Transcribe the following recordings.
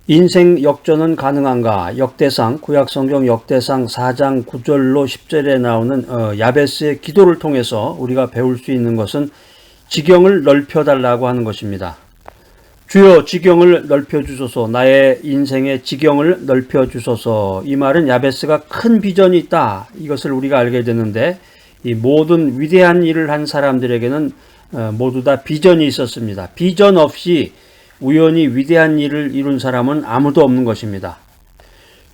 인생 역전은 가능한가? 역대상, 구약성경 역대상 4장 9절로 10절에 나오는 야베스의 기도를 통해서 우리가 배울 수 있는 것은 지경을 넓혀달라고 하는 것입니다. 주여 지경을 넓혀주소서, 나의 인생의 지경을 넓혀주소서. 이 말은 야베스가 큰 비전이 있다, 이것을 우리가 알게 되는데, 이 모든 위대한 일을 한 사람들에게는 모두 다 비전이 있었습니다. 비전 없이 우연히 위대한 일을 이룬 사람은 아무도 없는 것입니다.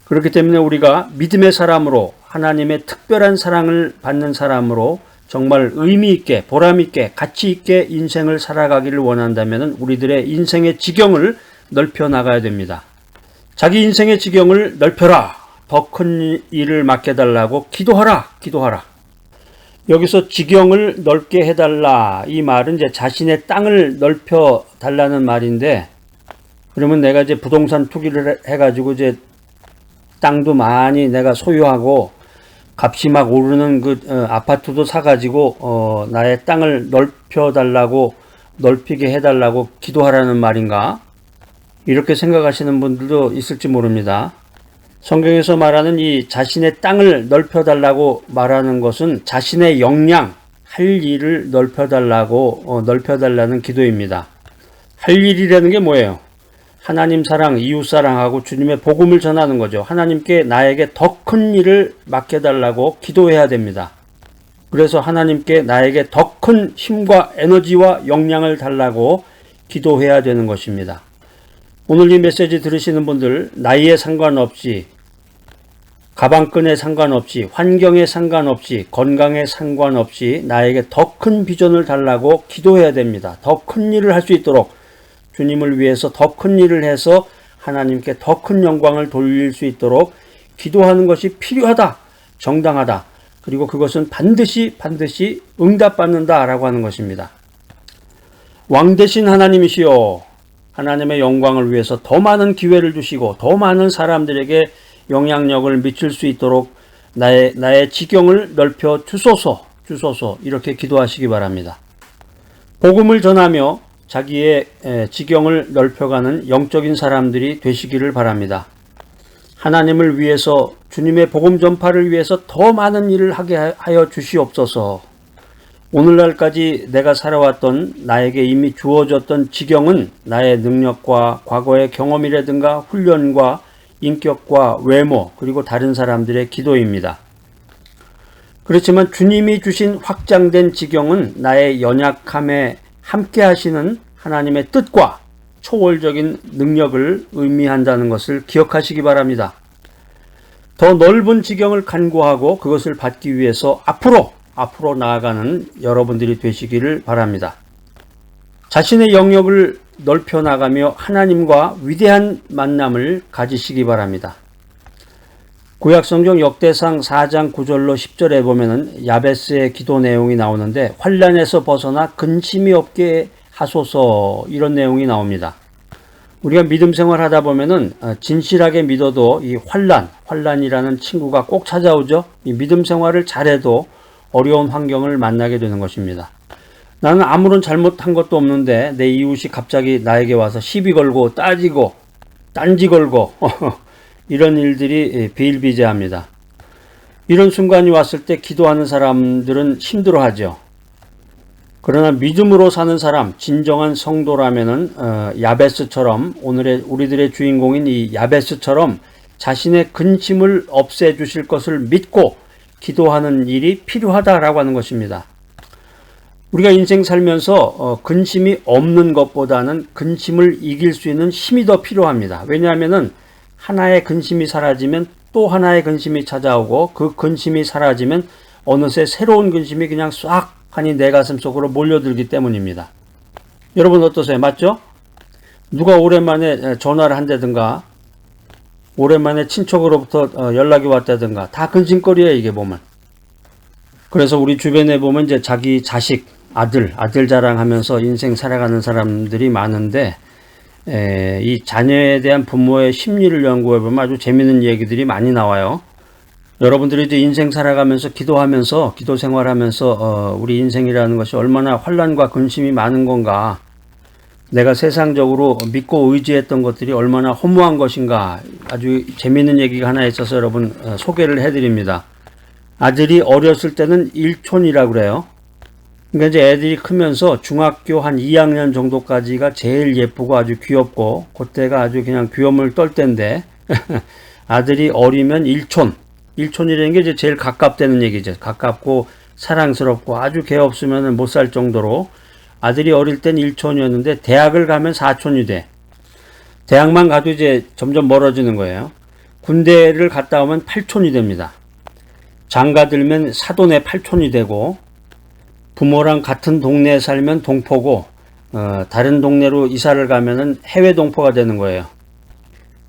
그렇기 때문에 우리가 믿음의 사람으로, 하나님의 특별한 사랑을 받는 사람으로 정말 의미 있게, 보람 있게, 가치 있게 인생을 살아가기를 원한다면 우리들의 인생의 지경을 넓혀 나가야 됩니다. 자기 인생의 지경을 넓혀라, 더 큰 일을 맡겨달라고 기도하라. 여기서 지경을 넓게 해달라, 이 말은 이제 자신의 땅을 넓혀 달라는 말인데, 그러면 내가 이제 부동산 투기를 해가지고 이제 땅도 많이 내가 소유하고 값이 막 오르는 아파트도 사가지고 나의 땅을 넓혀 달라고, 넓히게 해달라고 기도하라는 말인가? 이렇게 생각하시는 분들도 있을지 모릅니다. 성경에서 말하는 이 자신의 땅을 넓혀달라고 말하는 것은 자신의 역량, 할 일을 넓혀달라는 기도입니다. 할 일이라는 게 뭐예요? 하나님 사랑, 이웃 사랑하고 주님의 복음을 전하는 거죠. 하나님께 나에게 더 큰 일을 맡겨달라고 기도해야 됩니다. 그래서 하나님께 나에게 더 큰 힘과 에너지와 역량을 달라고 기도해야 되는 것입니다. 오늘 이 메시지 들으시는 분들, 나이에 상관없이, 가방끈에 상관없이, 환경에 상관없이, 건강에 상관없이 나에게 더 큰 비전을 달라고 기도해야 됩니다. 더 큰 일을 할 수 있도록, 주님을 위해서 더 큰 일을 해서 하나님께 더 큰 영광을 돌릴 수 있도록 기도하는 것이 필요하다, 정당하다. 그리고 그것은 반드시 응답받는다라고 하는 것입니다. 왕 되신 하나님이시여, 하나님의 영광을 위해서 더 많은 기회를 주시고 더 많은 사람들에게 영향력을 미칠 수 있도록 나의 지경을 넓혀 주소서 이렇게 기도하시기 바랍니다. 복음을 전하며 자기의 지경을 넓혀가는 영적인 사람들이 되시기를 바랍니다. 하나님을 위해서, 주님의 복음 전파를 위해서 더 많은 일을 하게 하여 주시옵소서. 오늘날까지 내가 살아왔던, 나에게 이미 주어졌던 지경은 나의 능력과 과거의 경험이라든가 훈련과 인격과 외모, 그리고 다른 사람들의 기도입니다. 그렇지만 주님이 주신 확장된 지경은 나의 연약함에 함께 하시는 하나님의 뜻과 초월적인 능력을 의미한다는 것을 기억하시기 바랍니다. 더 넓은 지경을 간구하고 그것을 받기 위해서 앞으로 나아가는 여러분들이 되시기를 바랍니다. 자신의 영역을 넓혀 나가며 하나님과 위대한 만남을 가지시기 바랍니다. 구약성경 역대상 4장 9절로 10절에 보면은 야베스의 기도 내용이 나오는데, 환난에서 벗어나 근심이 없게 하소서, 이런 내용이 나옵니다. 우리가 믿음 생활 하다 보면은 진실하게 믿어도 이 환난이라는 친구가 꼭 찾아오죠. 이 믿음 생활을 잘해도 어려운 환경을 만나게 되는 것입니다. 나는 아무런 잘못한 것도 없는데 내 이웃이 갑자기 나에게 와서 시비 걸고 따지고 딴지 걸고 이런 일들이 비일비재합니다. 이런 순간이 왔을 때 기도하는 사람들은 힘들어하죠. 그러나 믿음으로 사는 사람, 진정한 성도라면은 야베스처럼, 오늘의 우리들의 주인공인 이 야베스처럼 자신의 근심을 없애주실 것을 믿고 기도하는 일이 필요하다라고 하는 것입니다. 우리가 인생 살면서 근심이 없는 것보다는 근심을 이길 수 있는 힘이 더 필요합니다. 왜냐하면은 하나의 근심이 사라지면 또 하나의 근심이 찾아오고, 그 근심이 사라지면 어느새 새로운 근심이 그냥 싹 하니 내 가슴 속으로 몰려들기 때문입니다. 여러분 어떠세요? 맞죠? 누가 오랜만에 전화를 한다든가, 오랜만에 친척으로부터 연락이 왔다든가, 다 근심거리예요, 이게 보면. 그래서 우리 주변에 보면 이제 자기 자식, 아들 자랑하면서 인생 살아가는 사람들이 많은데, 이 자녀에 대한 부모의 심리를 연구해보면 아주 재밌는 얘기들이 많이 나와요. 여러분들이 이제 인생 살아가면서 기도하면서, 기도 생활하면서 우리 인생이라는 것이 얼마나 환난과 근심이 많은 건가 내가 세상적으로 믿고 의지했던 것들이 얼마나 허무한 것인가. 아주 재미있는 얘기가 하나 있어서 여러분 소개를 해드립니다. 아들이 어렸을 때는 일촌이라고 그래요. 그러니까 이제 애들이 크면서 중학교 한 2학년 정도까지가 제일 예쁘고 아주 귀엽고 그때가 아주 그냥 귀염을 떨 때인데 아들이 어리면 일촌. 일촌이라는 게 이제 제일 가깝다는 얘기죠. 가깝고 사랑스럽고 아주 개 없으면 못 살 정도로 아들이 어릴 땐 일촌이었는데 대학을 가면 사촌이 돼. 대학만 가도 이제 점점 멀어지는 거예요. 군대를 갔다 오면 팔촌이 됩니다. 장가들면 사돈의 팔촌이 되고 부모랑 같은 동네에 살면 동포고 다른 동네로 이사를 가면은 해외 동포가 되는 거예요.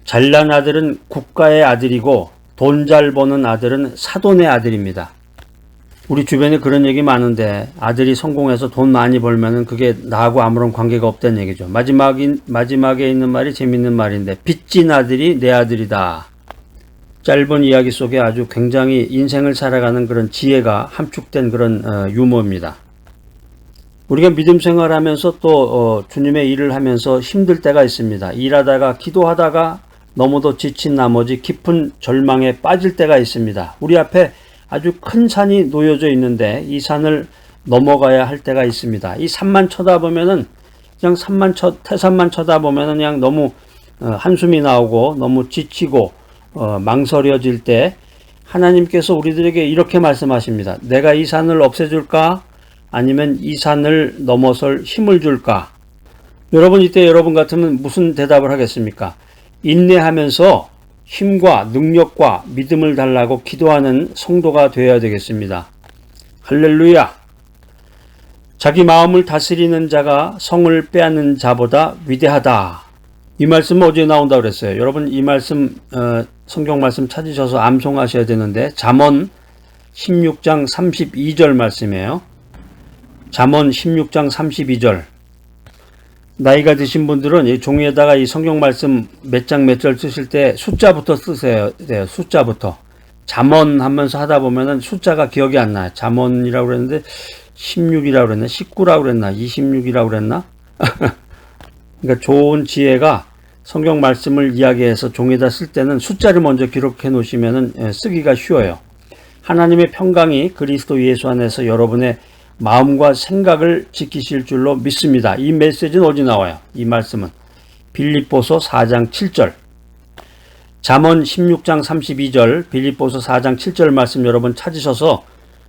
잘난 아들은 국가의 아들이고 돈 잘 버는 아들은 사돈의 아들입니다. 우리 주변에 그런 얘기 많은데 아들이 성공해서 돈 많이 벌면은 그게 나하고 아무런 관계가 없다는 얘기죠. 마지막에 있는 말이 재밌는 말인데 빚진 아들이 내 아들이다. 짧은 이야기 속에 아주 굉장히 인생을 살아가는 그런 지혜가 함축된 그런 유머입니다. 우리가 믿음 생활하면서 또 주님의 일을 하면서 힘들 때가 있습니다. 일하다가 기도하다가 너무도 지친 나머지 깊은 절망에 빠질 때가 있습니다. 우리 앞에 아주 큰 산이 놓여져 있는데 이 산을 넘어가야 할 때가 있습니다. 이 산만 쳐다보면은 그냥 태산만 쳐다보면은 그냥 너무 한숨이 나오고 너무 지치고 망설여질 때 하나님께서 우리들에게 이렇게 말씀하십니다. 내가 이 산을 없애줄까? 아니면 이 산을 넘어설 힘을 줄까? 여러분 이때 여러분 같으면 무슨 대답을 하겠습니까? 인내하면서 힘과 능력과 믿음을 달라고 기도하는 성도가 되어야 되겠습니다. 할렐루야! 자기 마음을 다스리는 자가 성을 빼앗는 자보다 위대하다. 이 말씀은 어디에 나온다고 그랬어요? 여러분 이 말씀 성경 말씀 찾으셔서 암송하셔야 되는데 잠언 16장 32절 말씀이에요. 잠언 16장 32절. 나이가 드신 분들은 이 종이에다가 이 성경 말씀 몇 장 몇 절 쓰실 때 숫자부터 쓰세요. 숫자부터. 잠언 하면서 하다 보면은 숫자가 기억이 안 나요. 잠언이라고 그랬는데 16이라고 그랬나? 19라고 그랬나? 26이라고 그랬나? 그러니까 좋은 지혜가 성경 말씀을 이야기해서 종이에다 쓸 때는 숫자를 먼저 기록해 놓으시면은 쓰기가 쉬워요. 하나님의 평강이 그리스도 예수 안에서 여러분의 마음과 생각을 지키실 줄로 믿습니다. 이 메시지는 어디 나와요? 이 말씀은 빌립보서 4장 7절, 잠언 16장 32절, 빌립보서 4장 7절 말씀 여러분 찾으셔서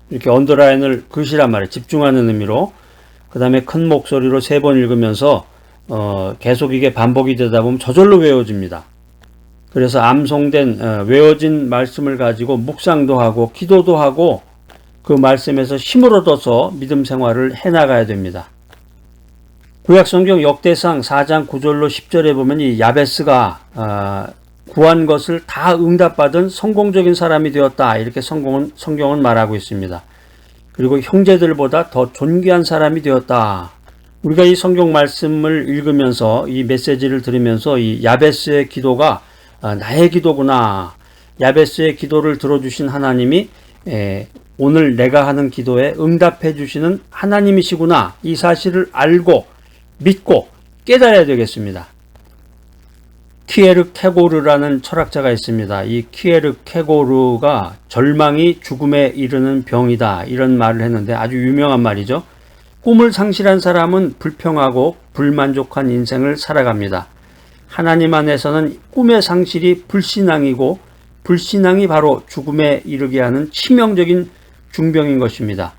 이렇게 언더라인을 그으시란 말이에요. 집중하는 의미로. 그 다음에 큰 목소리로 3번 읽으면서 계속 이게 반복이 되다 보면 저절로 외워집니다. 그래서 암송된 외워진 말씀을 가지고 묵상도 하고 기도도 하고 그 말씀에서 힘을 얻어서 믿음 생활을 해나가야 됩니다. 구약성경 역대상 4장 9절로 10절에 보면 이 야베스가 구한 것을 다 응답받은 성공적인 사람이 되었다. 이렇게 성경은 말하고 있습니다. 그리고 형제들보다 더 존귀한 사람이 되었다. 우리가 이 성경 말씀을 읽으면서 이 메시지를 들으면서 이 야베스의 기도가 나의 기도구나. 야베스의 기도를 들어주신 하나님이 오늘 내가 하는 기도에 응답해 주시는 하나님이시구나. 이 사실을 알고 믿고 깨달아야 되겠습니다. 키에르 케고르라는 철학자가 있습니다. 이 키에르 케고르가 절망이 죽음에 이르는 병이다. 이런 말을 했는데 아주 유명한 말이죠. 꿈을 상실한 사람은 불평하고 불만족한 인생을 살아갑니다. 하나님 안에서는 꿈의 상실이 불신앙이고 불신앙이 바로 죽음에 이르게 하는 치명적인 중병인 것입니다.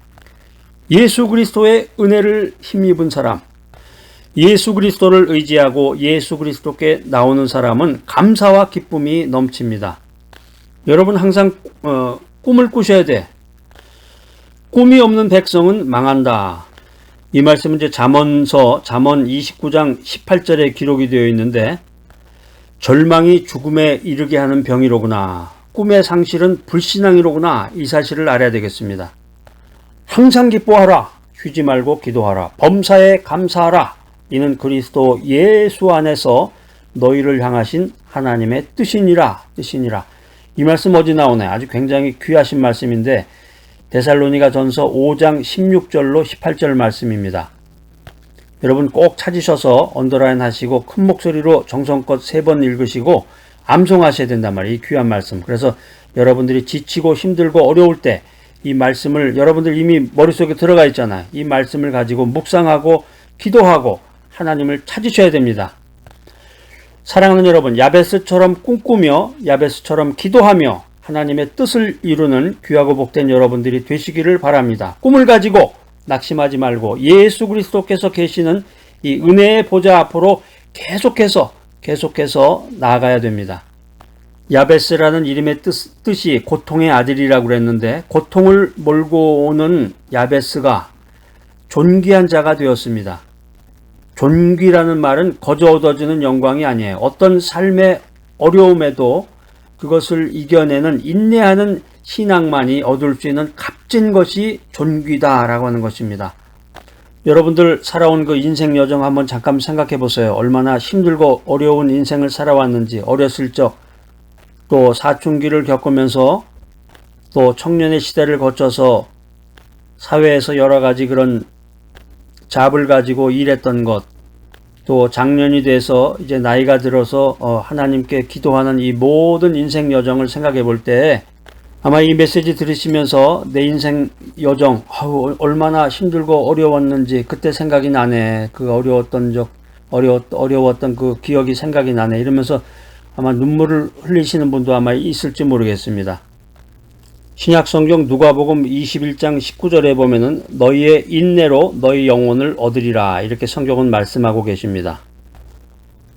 예수 그리스도의 은혜를 힘입은 사람, 예수 그리스도를 의지하고 예수 그리스도께 나오는 사람은 감사와 기쁨이 넘칩니다. 여러분 항상 꿈을 꾸셔야 돼. 꿈이 없는 백성은 망한다. 이 말씀은 이제 잠언 29장 18절에 기록이 되어 있는데 절망이 죽음에 이르게 하는 병이로구나. 꿈의 상실은 불신앙이로구나. 이 사실을 알아야 되겠습니다. 항상 기뻐하라. 쉬지 말고 기도하라. 범사에 감사하라. 이는 그리스도 예수 안에서 너희를 향하신 하나님의 뜻이니라. 이 말씀 어디 나오나요? 아주 굉장히 귀하신 말씀인데 데살로니가 전서 5장 16절로 18절 말씀입니다. 여러분 꼭 찾으셔서 언더라인 하시고 큰 목소리로 정성껏 3번 읽으시고 암송하셔야 된단 말이에요. 이 귀한 말씀. 그래서 여러분들이 지치고 힘들고 어려울 때 이 말씀을 여러분들 이미 머릿속에 들어가 있잖아요. 이 말씀을 가지고 묵상하고 기도하고 하나님을 찾으셔야 됩니다. 사랑하는 여러분, 야베스처럼 꿈꾸며 야베스처럼 기도하며 하나님의 뜻을 이루는 귀하고 복된 여러분들이 되시기를 바랍니다. 꿈을 가지고 낙심하지 말고 예수 그리스도께서 계시는 이 은혜의 보좌 앞으로 계속해서 나아가야 됩니다. 야베스라는 이름의 뜻이 고통의 아들이라고 그랬는데 고통을 몰고 오는 야베스가 존귀한 자가 되었습니다. 존귀라는 말은 거저 얻어지는 영광이 아니에요. 어떤 삶의 어려움에도 그것을 이겨내는 인내하는 신앙만이 얻을 수 있는 값진 것이 존귀다라고 하는 것입니다. 여러분들 살아온 그 인생 여정 한번 잠깐 생각해 보세요. 얼마나 힘들고 어려운 인생을 살아왔는지, 어렸을 적 또 사춘기를 겪으면서 또 청년의 시대를 거쳐서 사회에서 여러 가지 그런 잡을 가지고 일했던 것, 또 장년이 돼서 이제 나이가 들어서 하나님께 기도하는 이 모든 인생 여정을 생각해 볼 때 아마 이 메시지 들으시면서 내 인생 여정 얼마나 힘들고 어려웠는지 그때 생각이 나네. 그 어려웠던 그 기억이 생각이 나네. 이러면서 아마 눈물을 흘리시는 분도 아마 있을지 모르겠습니다. 신약성경 누가복음 21장 19절에 보면은 너희의 인내로 너희 영혼을 얻으리라 이렇게 성경은 말씀하고 계십니다.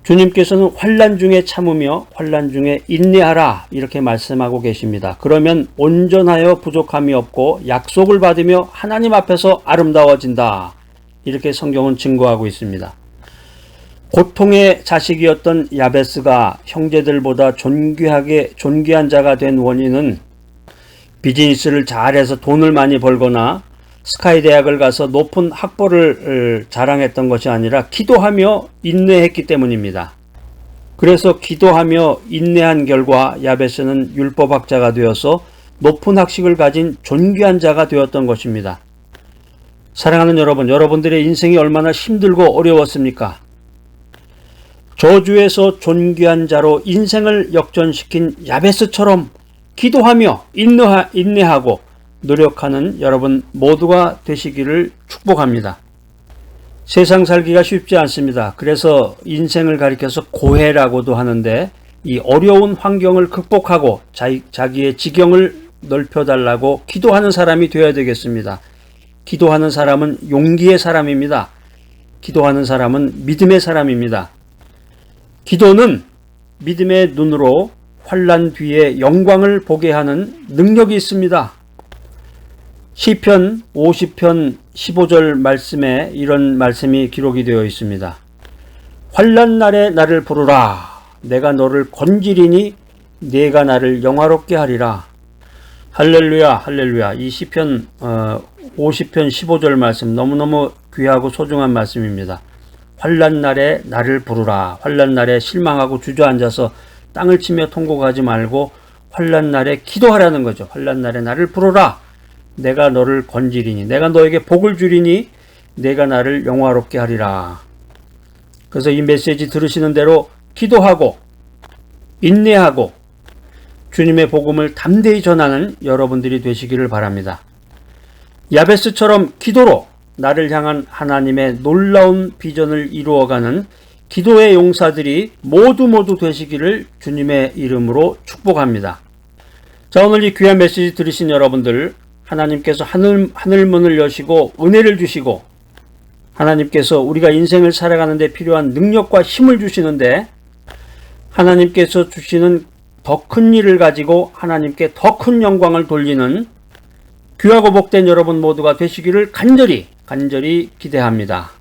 주님께서는 환난 중에 참으며 환난 중에 인내하라 이렇게 말씀하고 계십니다. 그러면 온전하여 부족함이 없고 약속을 받으며 하나님 앞에서 아름다워진다 이렇게 성경은 증거하고 있습니다. 고통의 자식이었던 야베스가 형제들보다 존귀한 자가 된 원인은 비즈니스를 잘해서 돈을 많이 벌거나 스카이 대학을 가서 높은 학벌을 자랑했던 것이 아니라 기도하며 인내했기 때문입니다. 그래서 기도하며 인내한 결과 야베스는 율법학자가 되어서 높은 학식을 가진 존귀한 자가 되었던 것입니다. 사랑하는 여러분, 여러분들의 인생이 얼마나 힘들고 어려웠습니까? 저주에서 존귀한 자로 인생을 역전시킨 야베스처럼 기도하며 인내하고 노력하는 여러분 모두가 되시기를 축복합니다. 세상 살기가 쉽지 않습니다. 그래서 인생을 가리켜서 고해라고도 하는데 이 어려운 환경을 극복하고 자기의 지경을 넓혀달라고 기도하는 사람이 되어야 되겠습니다. 기도하는 사람은 용기의 사람입니다. 기도하는 사람은 믿음의 사람입니다. 기도는 믿음의 눈으로 환난 뒤에 영광을 보게 하는 능력이 있습니다. 시편 50편 15절 말씀에 이런 말씀이 기록이 되어 있습니다. 환난 날에 나를 부르라. 내가 너를 건지리니 네가 나를 영화롭게 하리라. 할렐루야 할렐루야. 이 시편 50편 15절 말씀 너무너무 귀하고 소중한 말씀입니다. 환난 날에 나를 부르라. 환난 날에 실망하고 주저앉아서 땅을 치며 통곡하지 말고 환난 날에 기도하라는 거죠. 환난 날에 나를 부르라. 내가 너를 건지리니 내가 너에게 복을 주리니 내가 나를 영화롭게 하리라. 그래서 이 메시지 들으시는 대로 기도하고 인내하고 주님의 복음을 담대히 전하는 여러분들이 되시기를 바랍니다. 야베스처럼 기도로 나를 향한 하나님의 놀라운 비전을 이루어가는 기도의 용사들이 모두 되시기를 주님의 이름으로 축복합니다. 자, 오늘 이 귀한 메시지 들으신 여러분들, 하나님께서 하늘문을 여시고 은혜를 주시고 하나님께서 우리가 인생을 살아가는 데 필요한 능력과 힘을 주시는데 하나님께서 주시는 더 큰 일을 가지고 하나님께 더 큰 영광을 돌리는 귀하고 복된 여러분 모두가 되시기를 간절히 기대합니다.